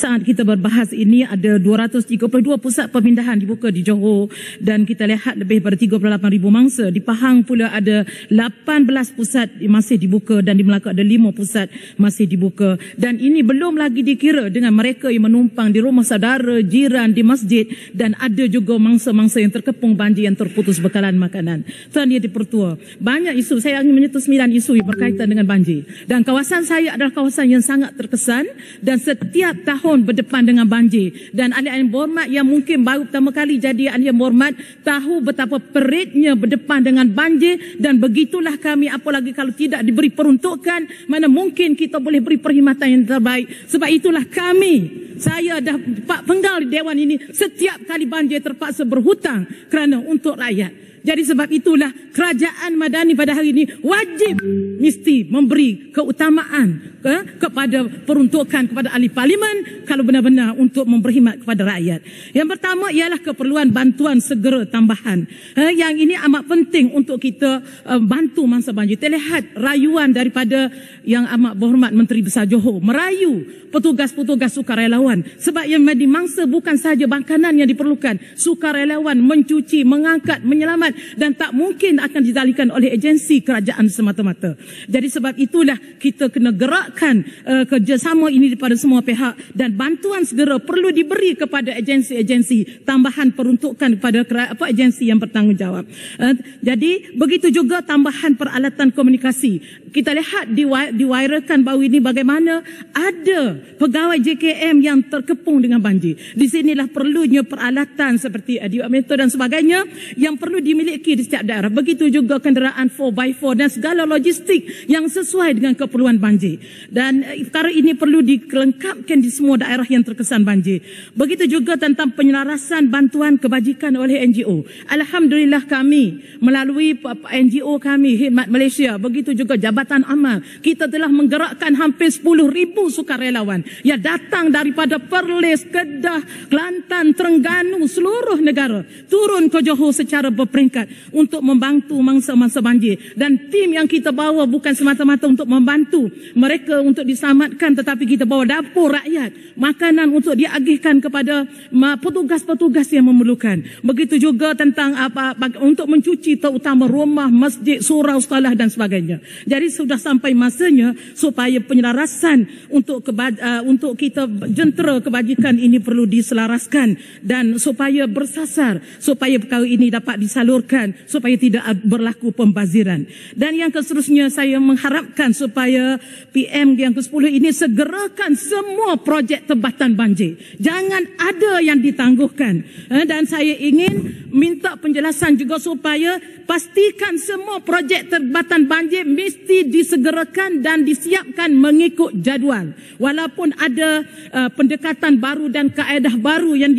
Saat kita berbahas ini ada 232 pusat pemindahan dibuka di Johor dan kita lihat lebih pada 38,000 mangsa. Di Pahang pula ada 18 pusat masih dibuka dan di Melaka ada 5 pusat masih dibuka. Dan ini belum lagi dikira dengan mereka yang menumpang di rumah saudara, jiran, di masjid dan ada juga mangsa-mangsa yang terkepung banjir yang terputus bekalan makanan. Tuan Yang di-Pertua, banyak isu, saya ingin menyentuh 9 isu yang berkaitan dengan banjir. Dan kawasan saya adalah kawasan yang sangat terkesan dan setiap tahun berdepan dengan banjir. Dan ahli-ahli berhormat yang mungkin baru pertama kali jadi ahli berhormat tahu betapa peritnya berdepan dengan banjir dan begitulah kami, apalagi kalau tidak diberi peruntukan, mana mungkin kita boleh beri perkhidmatan yang terbaik. Sebab itulah kami, saya dah penggal di Dewan ini, setiap kali banjir terpaksa berhutang kerana untuk rakyat. Jadi sebab itulah kerajaan Madani pada hari ini wajib mesti memberi keutamaan kepada peruntukan kepada ahli parlimen kalau benar-benar untuk berkhidmat kepada rakyat. Yang pertama ialah keperluan bantuan segera tambahan. Yang ini amat penting untuk kita bantu mangsa banjir. Kita lihat rayuan daripada yang amat berhormat Menteri Besar Johor merayu petugas-petugas sukarelawan. Sebab yang di mangsa bukan sahaja makanan yang diperlukan, sukarelawan mencuci, mengangkat, menyelamat dan tak mungkin akan didalikan oleh agensi kerajaan semata-mata. Jadi sebab itulah kita kena gerakkan kerjasama ini daripada semua pihak dan bantuan segera perlu diberi kepada agensi-agensi, tambahan peruntukan kepada agensi yang bertanggungjawab. Jadi begitu juga tambahan peralatan komunikasi. Kita lihat diwairakan baru ini bagaimana ada pegawai JKM yang terkepung dengan banjir. Di sinilah perlunya peralatan seperti adiometer dan sebagainya yang perlu dimiliki di setiap daerah. Begitu juga kenderaan 4x4 dan segala logistik yang sesuai dengan keperluan banjir. Dan perkara ini perlu dilengkapkan di semua daerah yang terkesan banjir. Begitu juga tentang penyelarasan bantuan kebajikan oleh NGO. Alhamdulillah kami melalui NGO kami, Khidmat Malaysia, begitu juga Jabatan Amal, kita telah menggerakkan hampir 10,000 sukarelawan yang datang daripada Perlis, Kedah, Kelantan, Terengganu, seluruh negara turun ke Johor secara berperingkat untuk membantu mangsa-mangsa banjir. Dan tim yang kita bawa bukan semata-mata untuk membantu mereka untuk diselamatkan, tetapi kita bawa dapur rakyat, makanan untuk diagihkan kepada petugas-petugas yang memerlukan. Begitu juga tentang untuk mencuci terutama rumah, masjid, surau, sekolah dan sebagainya. Jadi sudah sampai masanya supaya penyelarasan untuk kita jentera kebajikan ini perlu diselaraskan dan supaya bersasar, supaya perkara ini dapat disalurkan, supaya tidak berlaku pembaziran. Dan yang seterusnya saya mengharapkan supaya PM yang ke-10 ini segerakan semua projek tebatan banjir. Jangan ada yang ditangguhkan. Dan saya ingin minta penjelasan juga supaya pastikan semua projek tebatan banjir mesti disegerakan dan disiapkan mengikut jadual. Walaupun ada pendekatan baru dan kaedah baru yang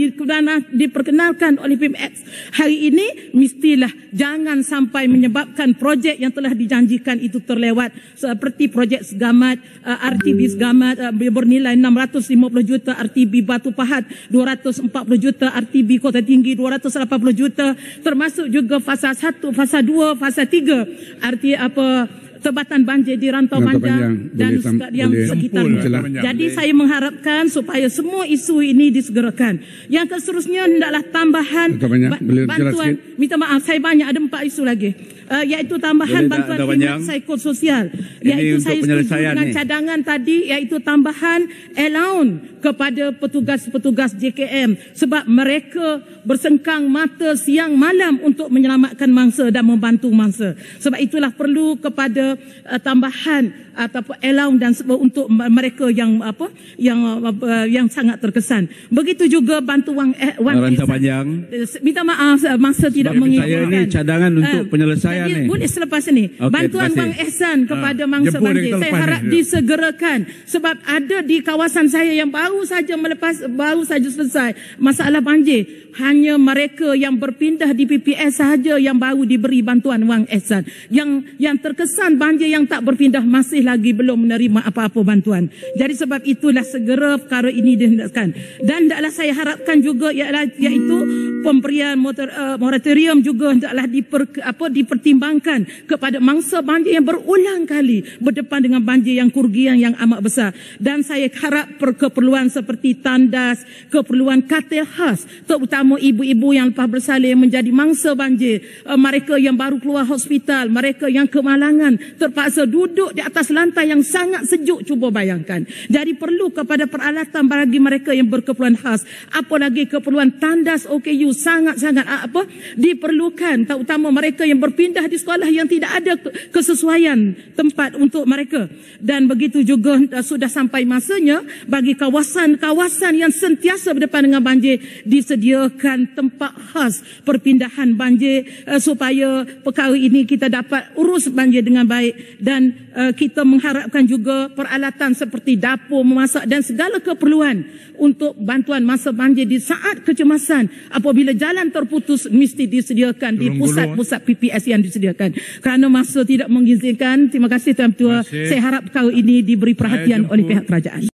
diperkenalkan oleh PMX hari ini, mestilah jangan sampai menyebabkan projek yang telah dijanjikan itu terlewat, seperti projek Segamat, RTB Segamat bernilai 650 juta, RTB Batu Pahat 240 juta, RTB Kota Tinggi 280 juta, termasuk juga fasa 1, fasa 2, fasa 3 tebatan banjir di Rantau Panjang dan yang sekitar. Jadi saya mengharapkan supaya semua isu ini disegerakan. Yang seterusnya hendaklah tambahan bantuan. Minta maaf, saya banyak ada 4 isu lagi. Iaitu tambahan bantuan khidmat psikososial. Iaitu saya setuju dengan cadangan tadi, iaitu tambahan allowance kepada petugas-petugas JKM sebab mereka bersengkang mata siang malam untuk menyelamatkan mangsa dan membantu mangsa. Sebab itulah perlu kepada tambahan ataupun allowance dan untuk mereka yang yang sangat terkesan. Begitu juga bantu wang Rantau Panjang. Minta maaf masa tidak mengingatkan. Saya ini cadangan untuk penyelesaian ni. Boleh selepas ini. Bantuan wang ihsan kepada mangsa banjir saya harap disegerakan sebab ada di kawasan saya yang baru saja selesai masalah banjir. Hanya mereka yang berpindah di PPS sahaja yang baru diberi bantuan wang ihsan. Yang terkesan banjir yang tak berpindah masih lagi belum menerima apa-apa bantuan. Jadi sebab itulah segera perkara ini dihendakkan. Dan hendaklah saya harapkan juga iaitu Pemberian moratorium juga hendaklah dipertimbangkan kepada mangsa banjir yang berulang kali berdepan dengan banjir yang kerugian yang amat besar. Dan saya harap keperluan seperti tandas, keperluan katil khas, terutama ibu-ibu yang lepas bersalin yang menjadi mangsa banjir, mereka yang baru keluar hospital, mereka yang kemalangan, terpaksa duduk di atas lantai yang sangat sejuk, cuba bayangkan. Jadi perlu kepada peralatan bagi mereka yang berkeperluan khas. Apalagi keperluan tandas OKU sangat-sangat diperlukan, terutama mereka yang berpindah di sekolah yang tidak ada kesesuaian tempat untuk mereka. Dan begitu juga sudah sampai masanya bagi kawasan-kawasan yang sentiasa berdepan dengan banjir disediakan tempat khas perpindahan banjir supaya perkara ini kita dapat urus banjir dengan baik. Dan kita mengharapkan juga peralatan seperti dapur memasak dan segala keperluan untuk bantuan masa banjir di saat kecemasan. Apabila jalan terputus mesti disediakan di pusat-pusat PPS yang disediakan. Kerana masa tidak mengizinkan, terima kasih Tuan Ketua. Saya harap perkara ini diberi perhatian oleh pihak kerajaan.